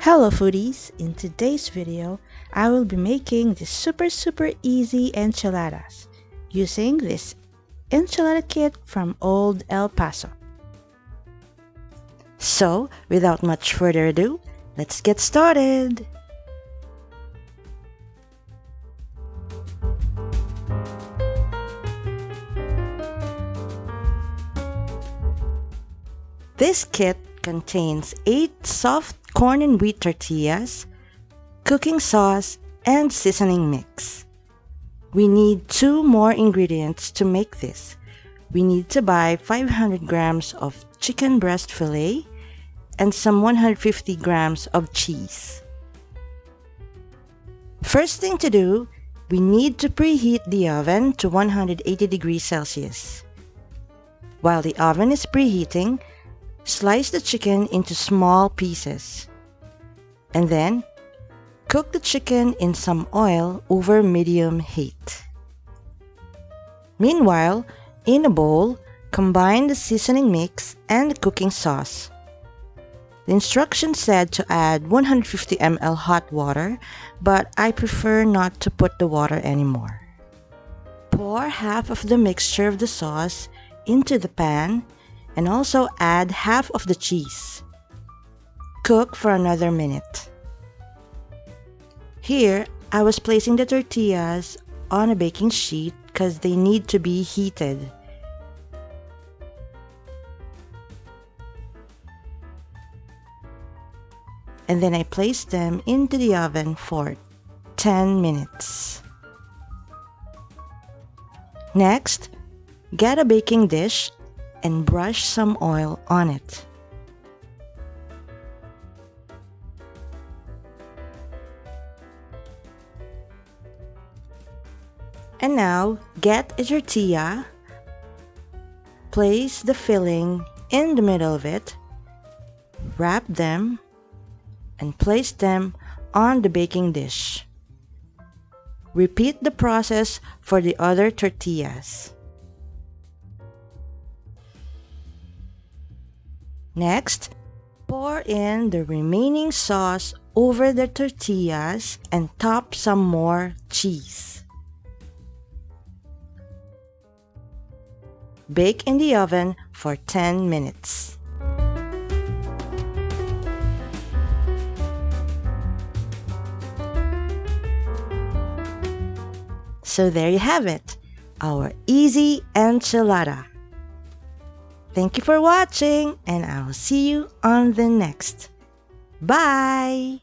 Hello foodies! In today's video, I will be making this super easy enchiladas using this Enchilada Kit from Old El Paso. So, without much further ado, let's get started! This kit contains 8 soft corn and wheat tortillas, cooking sauce, and seasoning mix. We need 2 more ingredients to make this. We need to buy 500 grams of chicken breast fillet and some 150 grams of cheese. First thing to do, we need to preheat the oven to 180 degrees Celsius. While the oven is preheating, slice the chicken into small pieces. And then, cook the chicken in some oil over medium heat. Meanwhile, in a bowl, combine the seasoning mix and the cooking sauce. The instructions said to add 150 ml hot water, but I prefer not to put the water anymore. Pour half of the mixture of the sauce into the pan and also add half of the cheese. Cook for another minute. Here, I was placing the tortillas on a baking sheet because they need to be heated. And then I placed them into the oven for 10 minutes. Next, get a baking dish and brush some oil on it. And now, get a tortilla, place the filling in the middle of it, wrap them, and place them on the baking dish. Repeat the process for the other tortillas. Next, pour in the remaining sauce over the tortillas and top some more cheese. Bake in the oven for 10 minutes. So there you have it, our easy enchilada. Thank you for watching, and I will see you on the next. Bye!